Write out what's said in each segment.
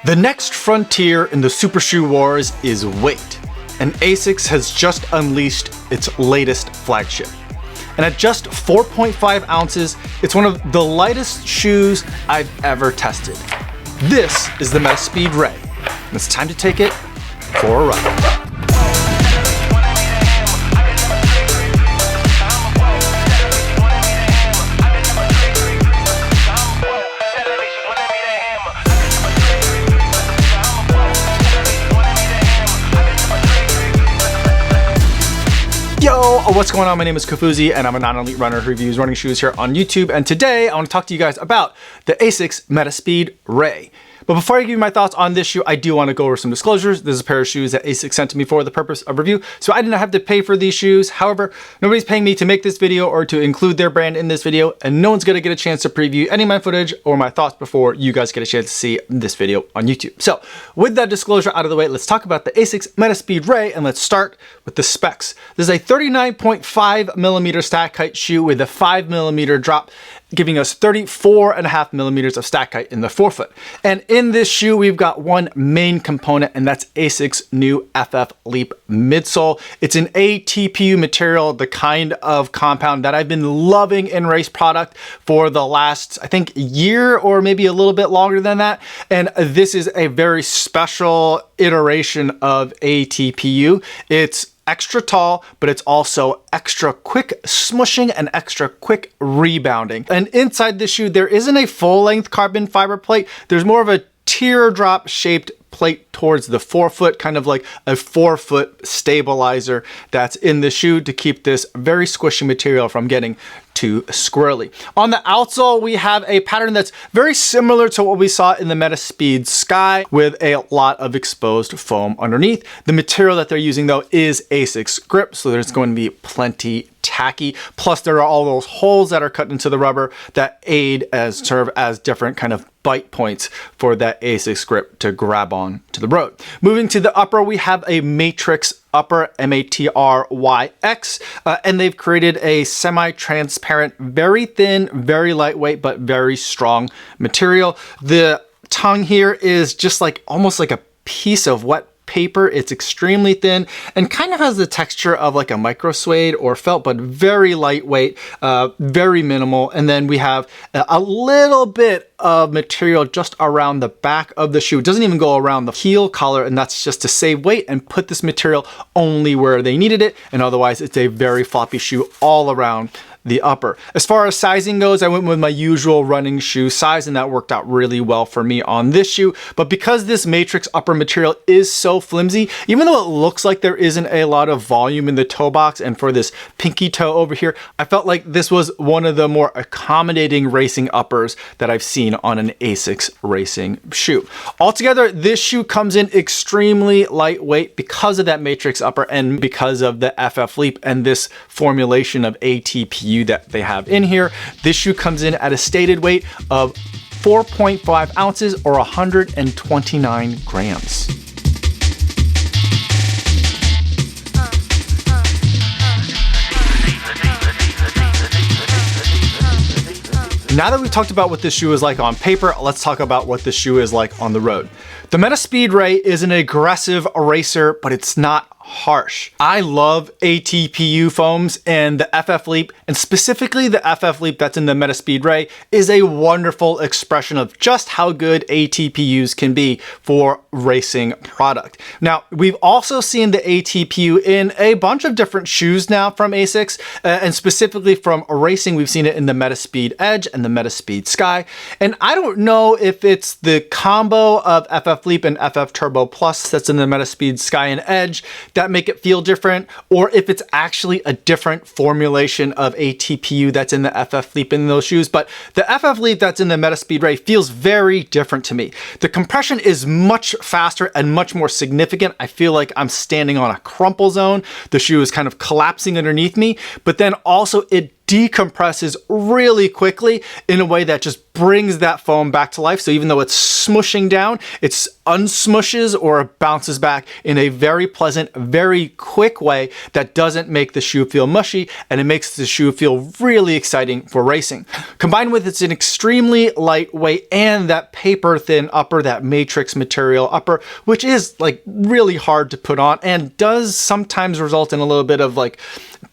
The next frontier in the super shoe wars is weight, and ASICS has just unleashed its latest flagship. And at just 4.5 ounces, it's one of the lightest shoes I've ever tested. This is the Metaspeed Ray, and it's time to take it for a ride. Yo, what's going on? My name is Kofuzi and I'm a non-elite runner who reviews running shoes here on YouTube. And today I want to talk to you guys about the ASICS Metaspeed Ray. But before I give you my thoughts on this shoe, I do want to go over some disclosures. This is a pair of shoes that ASICS sent to me for the purpose of review. So I did not have to pay for these shoes. However, nobody's paying me to make this video or to include their brand in this video. And no one's going to get a chance to preview any of my footage or my thoughts before you guys get a chance to see this video on YouTube. So with that disclosure out of the way, let's talk about the ASICS Metaspeed Ray and let's start with the specs. This is a 39.5 millimeter stack height shoe with a 5 millimeter drop, giving us 34.5 millimeters of stack height in the forefoot. And in this shoe, we've got one main component, and that's ASICS' new FF Leap midsole. It's an ATPU material, the kind of compound that I've been loving in race product for the last, I think, year or maybe a little bit longer than that. And this is a very special iteration of ATPU. It's extra tall, but it's also extra quick smushing and extra quick rebounding. And inside the shoe, there isn't a full-length carbon fiber plate. There's more of a teardrop shaped plate towards the forefoot, kind of like a forefoot stabilizer that's in the shoe to keep this very squishy material from getting too squirrely. On the outsole, we have a pattern that's very similar to what we saw in the Metaspeed Sky with a lot of exposed foam underneath. The material that they're using though is ASICS grip, so there's going to be plenty tacky. Plus there are all those holes that are cut into the rubber that serve as different kind of bite points for that ASICS grip to grab on to the road. Moving to the upper, we have a matrix upper, M-A-T-R-Y-X, and they've created a semi-transparent, very thin, very lightweight, but very strong material. The tongue here is just like almost like a piece of wet paper. It's extremely thin and kind of has the texture of like a micro suede or felt, but very lightweight, very minimal. And then we have a little bit of material just around the back of the shoe. It doesn't even go around the heel collar, and that's just to save weight and put this material only where they needed it. And otherwise it's a very floppy shoe all around the upper. As far as sizing goes, I went with my usual running shoe size, and that worked out really well for me on this shoe. But because this matrix upper material is so flimsy, even though it looks like there isn't a lot of volume in the toe box, and for this pinky toe over here, I felt like this was one of the more accommodating racing uppers that I've seen on an ASICS racing shoe. Altogether, this shoe comes in extremely lightweight because of that matrix upper and because of the FF Leap and this formulation of ATPU that they have in here. This shoe comes in at a stated weight of 4.5 ounces or 129 grams. Now that we've talked about what this shoe is like on paper, let's talk about what this shoe is like on the road. The Metaspeed Ray is an aggressive racer, but it's not harsh. I love ATPU foams, and the FF Leap, and specifically the FF Leap that's in the Metaspeed Ray, is a wonderful expression of just how good ATPUs can be for racing product. Now, we've also seen the ATPU in a bunch of different shoes now from ASICS, and specifically from racing, we've seen it in the Metaspeed Edge and the Metaspeed Sky. And I don't know if it's the combo of FF Leap and FF Turbo Plus that's in the Metaspeed Sky and Edge that make it feel different, or if it's actually a different formulation of ATPU that's in the FF Leap in those shoes. But the FF Leap that's in the Metaspeed Ray feels very different to me. The compression is much faster and much more significant. I feel like I'm standing on a crumple zone. The shoe is kind of collapsing underneath me, but then also it decompresses really quickly in a way that just brings that foam back to life. So even though it's smushing down, it unsmushes or bounces back in a very pleasant, very quick way that doesn't make the shoe feel mushy, and it makes the shoe feel really exciting for racing. Combined with it's an extremely lightweight and that paper thin upper, that matrix material upper, which is like really hard to put on and does sometimes result in a little bit of like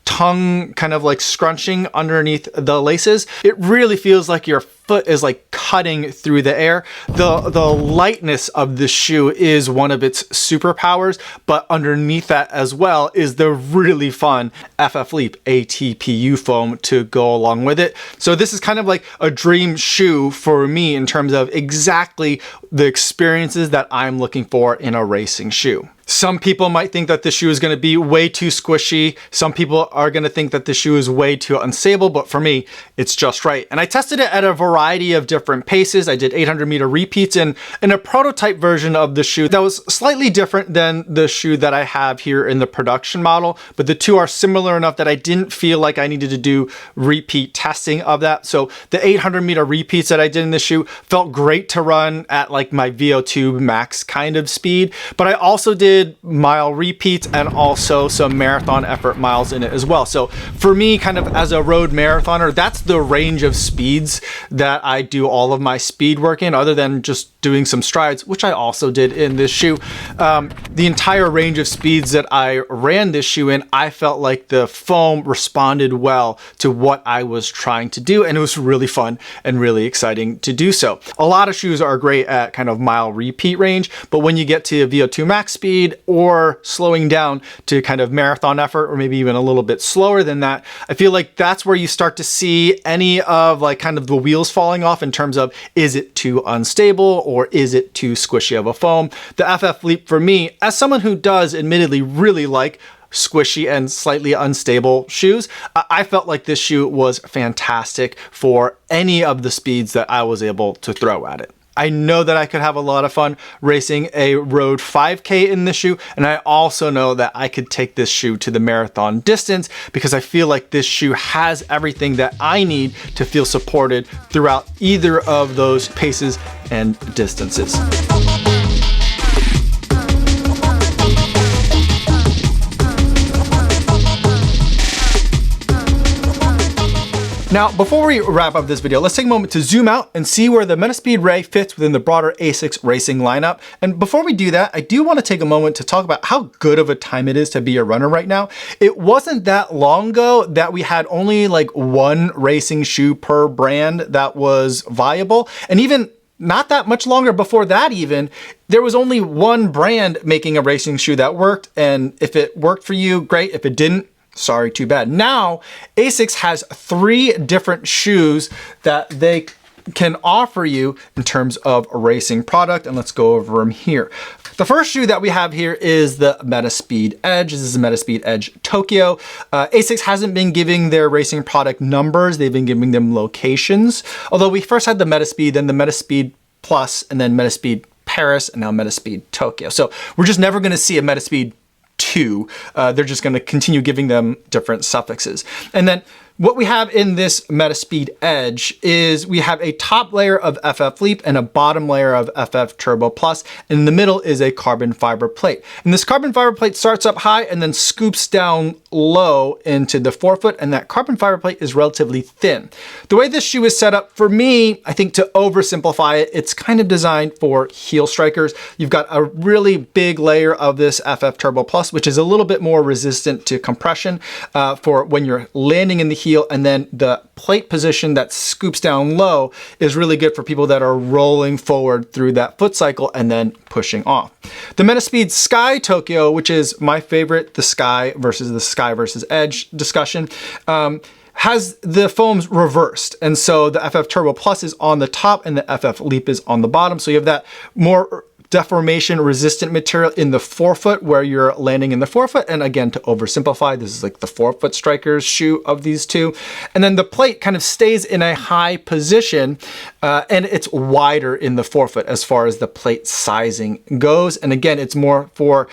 tongue kind of like scrunching underneath the laces. It really feels like your foot is like cutting through the air. The lightness of the shoe is one of its superpowers, but underneath that as well is the really fun FF Leap ATPU foam to go along with it. So this is kind of like a dream shoe for me in terms of exactly the experiences that I'm looking for in a racing shoe. Some people might think that the shoe is going to be way too squishy. Some people are going to think that the shoe is way too unstable, but for me, it's just right. And I tested it at a variety of different paces. I did 800-meter repeats in a prototype version of the shoe that was slightly different than the shoe that I have here in the production model, but the two are similar enough that I didn't feel like I needed to do repeat testing of that. So the 800-meter repeats that I did in the shoe felt great to run at like my VO2 max kind of speed, but I also did mile repeats and also some marathon effort miles in it as well. So for me, kind of as a road marathoner, that's the range of speeds that I do all of my speed work in, other than just doing some strides, which I also did in this shoe. The entire range of speeds that I ran this shoe in, I felt like the foam responded well to what I was trying to do, and it was really fun and really exciting to do so. A lot of shoes are great at kind of mile repeat range, but when you get to VO2 max speed or slowing down to kind of marathon effort, or maybe even a little bit slower than that, I feel like that's where you start to see any of like kind of the wheels falling off in terms of, is it too unstable or is it too squishy of a foam? The FF Leap for me, as someone who does admittedly really like squishy and slightly unstable shoes, I felt like this shoe was fantastic for any of the speeds that I was able to throw at it. I know that I could have a lot of fun racing a road 5K in this shoe, and I also know that I could take this shoe to the marathon distance because I feel like this shoe has everything that I need to feel supported throughout either of those paces and distances. Now, before we wrap up this video, let's take a moment to zoom out and see where the Metaspeed Ray fits within the broader ASICS racing lineup. And before we do that, I do want to take a moment to talk about how good of a time it is to be a runner right now. It wasn't that long ago that we had only like one racing shoe per brand that was viable. And even not that much longer before that even, there was only one brand making a racing shoe that worked. And if it worked for you, great. If it didn't, sorry, too bad. Now, ASICS has 3 different shoes that they can offer you in terms of a racing product, and let's go over them here. The first shoe that we have here is the Metaspeed Edge. This is the Metaspeed Edge Tokyo. ASICS hasn't been giving their racing product numbers. They've been giving them locations. Although we first had the Metaspeed, then the Metaspeed Plus, and then Metaspeed Paris, and now Metaspeed Tokyo. So we're just never gonna see a Metaspeed 2. They're just going to continue giving them different suffixes. And then what we have in this Metaspeed Edge is we have a top layer of FF Leap and a bottom layer of FF Turbo Plus. And in the middle is a carbon fiber plate. And this carbon fiber plate starts up high and then scoops down low into the forefoot, and that carbon fiber plate is relatively thin. The way this shoe is set up, for me, I think to oversimplify it, it's kind of designed for heel strikers. You've got a really big layer of this FF Turbo Plus, which is a little bit more resistant to compression for when you're landing in the heel, and then the plate position that scoops down low is really good for people that are rolling forward through that foot cycle and then pushing off. The Metaspeed Sky Tokyo, which is my favorite, the Sky versus Edge discussion, has the foams reversed. And so the FF Turbo Plus is on the top and the FF Leap is on the bottom. So you have that more deformation resistant material in the forefoot where you're landing in the forefoot. And again, to oversimplify, this is like the forefoot striker's shoe of these two. And then the plate kind of stays in a high position and it's wider in the forefoot as far as the plate sizing goes. And again, it's more for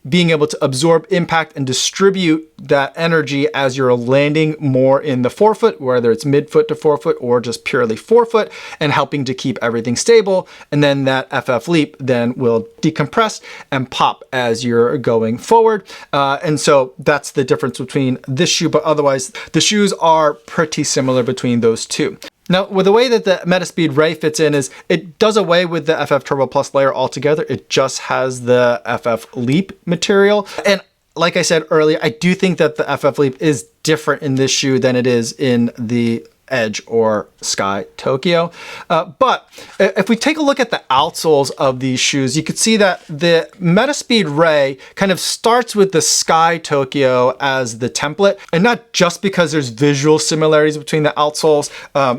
being able to absorb impact and distribute that energy as you're landing more in the forefoot, whether it's midfoot to forefoot or just purely forefoot, and helping to keep everything stable. And then that FF Leap then will decompress and pop as you're going forward. And so that's the difference between this shoe, but otherwise the shoes are pretty similar between those two. Now, with the way that the Metaspeed Ray fits in is it does away with the FF Turbo Plus layer altogether. It just has the FF Leap material. And like I said earlier, I do think that the FF Leap is different in this shoe than it is in the Edge or Sky Tokyo. But if we take a look at the outsoles of these shoes, you can see that the Metaspeed Ray kind of starts with the Sky Tokyo as the template, and not just because there's visual similarities between the outsoles.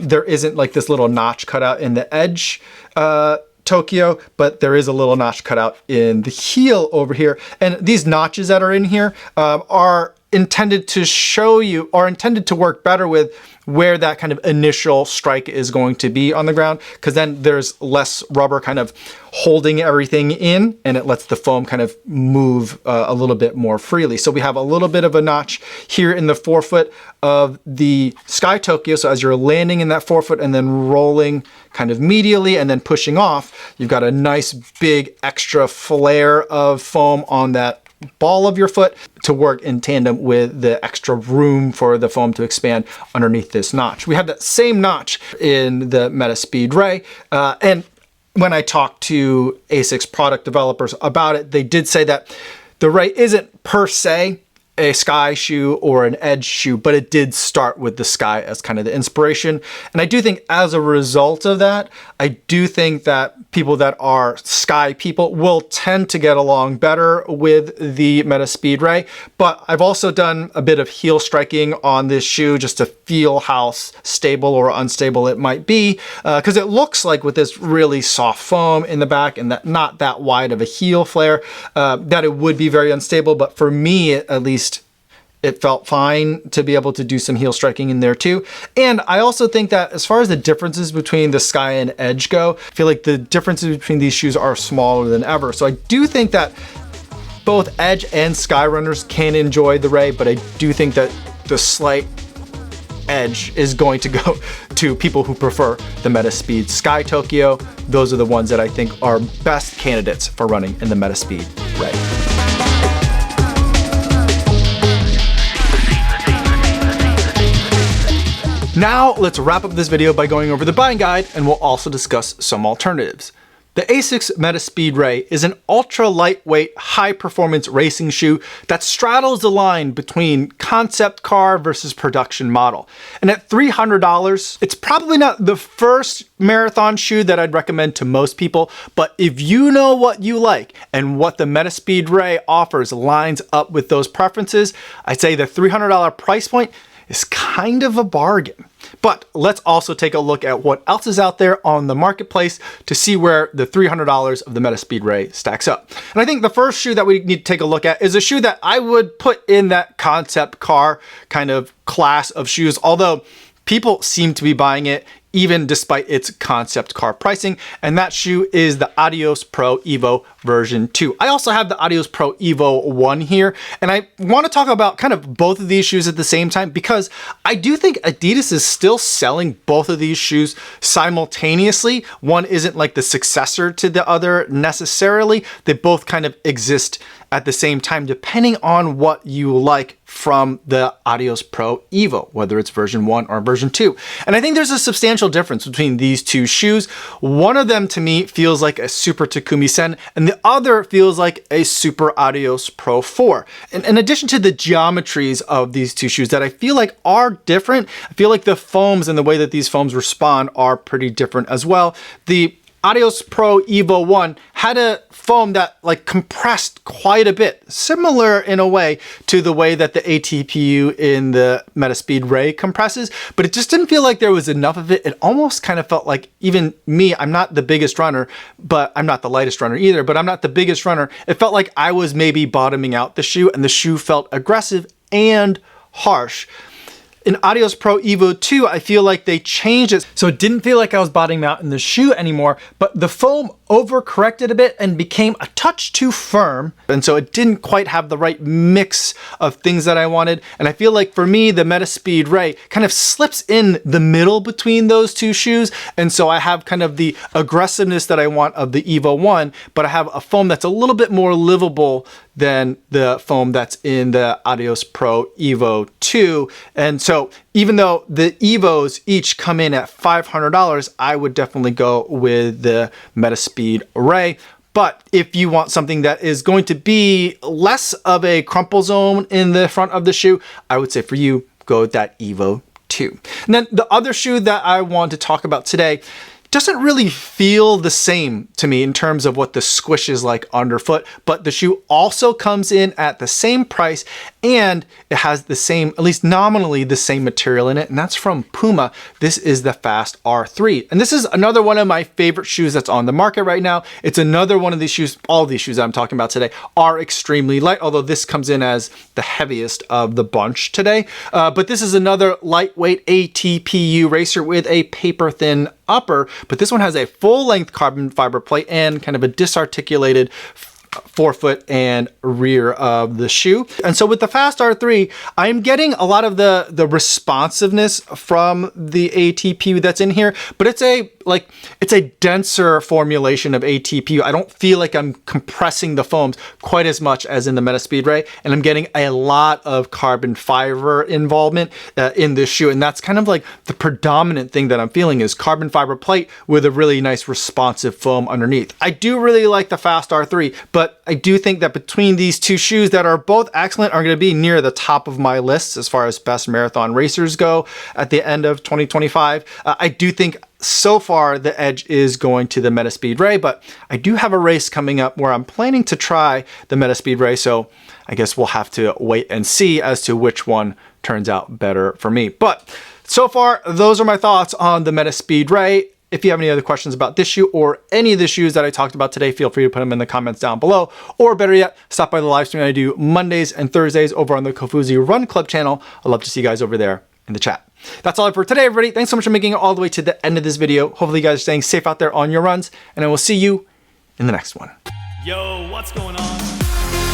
There isn't like this little notch cut out in the Edge Tokyo, but there is a little notch cut out in the heel over here. And these notches that are in here are intended to show you, or intended to work better with where that kind of initial strike is going to be on the ground, because then there's less rubber kind of holding everything in, and it lets the foam kind of move a little bit more freely. So we have a little bit of a notch here in the forefoot of the Sky Tokyo. So as you're landing in that forefoot and then rolling kind of medially and then pushing off, you've got a nice big extra flare of foam on that ball of your foot to work in tandem with the extra room for the foam to expand underneath this notch. We have that same notch in the Metaspeed Ray, and when I talked to ASICS product developers about it, they did say that the Ray isn't per se a Sky shoe or an Edge shoe, but it did start with the Sky as kind of the inspiration. And I do think as a result of that, I do think that people that are Sky people will tend to get along better with the Metaspeed Ray. But I've also done a bit of heel striking on this shoe just to feel how stable or unstable it might be, because it looks like with this really soft foam in the back and that not that wide of a heel flare, that it would be very unstable. But for me, at least, it felt fine to be able to do some heel striking in there too. And I also think that as far as the differences between the Sky and Edge go, I feel like the differences between these shoes are smaller than ever. So I do think that both Edge and Sky runners can enjoy the Ray, but I do think that the slight edge is going to go to people who prefer the Metaspeed Sky Tokyo. Those are the ones that I think are best candidates for running in the Metaspeed Ray. Now let's wrap up this video by going over the buying guide, and we'll also discuss some alternatives. The ASICS Metaspeed Ray is an ultra lightweight, high performance racing shoe that straddles the line between concept car versus production model. And at $300, it's probably not the first marathon shoe that I'd recommend to most people, but if you know what you like and what the Metaspeed Ray offers lines up with those preferences, I'd say the $300 price point is kind of a bargain. But let's also take a look at what else is out there on the marketplace to see where the $300 of the Metaspeed Ray stacks up. And I think the first shoe that we need to take a look at is a shoe that I would put in that concept car kind of class of shoes, although people seem to be buying it even despite its concept car pricing, and that shoe is the Adios Pro Evo version 2. I also have the Adios Pro Evo 1 here, and I want to talk about kind of both of these shoes at the same time because I do think Adidas is still selling both of these shoes simultaneously. One isn't like the successor to the other necessarily. They both kind of exist at the same time, depending on what you like from the Adios Pro Evo, whether it's version 1 or version 2. And I think there's a substantial difference between these two shoes. One of them to me feels like a Super Takumi Sen, and the other feels like a Super Adios Pro 4. And in addition to the geometries of these two shoes that I feel like are different, I feel like the foams and the way that these foams respond are pretty different as well. The Adios Pro Evo 1 had a foam that like compressed quite a bit, similar in a way to the way that the ATPU in the Metaspeed Ray compresses, but it just didn't feel like there was enough of it. It almost kind of felt like, even me, I'm not the biggest runner, but I'm not the lightest runner either, but I'm not the biggest runner. It felt like I was maybe bottoming out the shoe, and the shoe felt aggressive and harsh. In Adios Pro Evo 2, I feel like they changed it, so it didn't feel like I was bottoming out in the shoe anymore, but the foam overcorrected a bit and became a touch too firm. And so it didn't quite have the right mix of things that I wanted. And I feel like for me, the Metaspeed Ray kind of slips in the middle between those two shoes. And so I have kind of the aggressiveness that I want of the Evo 1, but I have a foam that's a little bit more livable than the foam that's in the Adios Pro Evo 2. And so even though the Evos each come in at $500, I would definitely go with the Metaspeed Ray. But if you want something that is going to be less of a crumple zone in the front of the shoe, I would say for you, go with that Evo 2. And then the other shoe that I want to talk about today doesn't really feel the same to me in terms of what the squish is like underfoot, but the shoe also comes in at the same price and it has the same, at least nominally, the same material in it, and that's from Puma. This is the Fast R3. And this is another one of my favorite shoes that's on the market right now. It's another one of these shoes, all of these shoes I'm talking about today are extremely light, although this comes in as the heaviest of the bunch today. But this is another lightweight ATPU racer with a paper thin upper, but this one has a full-length carbon fiber plate and kind of a disarticulated forefoot and rear of the shoe. And so with the Fast R3, I'm getting a lot of the responsiveness from the ATPU that's in here, but it's a denser formulation of ATPU. I don't feel like I'm compressing the foams quite as much as in the Metaspeed Ray, and I'm getting a lot of carbon fiber involvement in this shoe. And that's kind of like the predominant thing that I'm feeling is carbon fiber plate with a really nice responsive foam underneath. I do really like the Fast R3, but I do think that between these two shoes that are both excellent are going to be near the top of my list as far as best marathon racers go at the end of 2025. I do think so far the edge is going to the Metaspeed Ray, but I do have a race coming up where I'm planning to try the Metaspeed Ray, so I guess we'll have to wait and see as to which one turns out better for me. But so far, those are my thoughts on the Metaspeed Ray. If you have any other questions about this shoe or any of the shoes that I talked about today, feel free to put them in the comments down below. Or better yet, stop by the live stream I do Mondays and Thursdays over on the Kofuzi Run Club channel. I'd love to see you guys over there in the chat. That's all for today, everybody. Thanks so much for making it all the way to the end of this video. Hopefully you guys are staying safe out there on your runs, and I will see you in the next one. Yo, what's going on?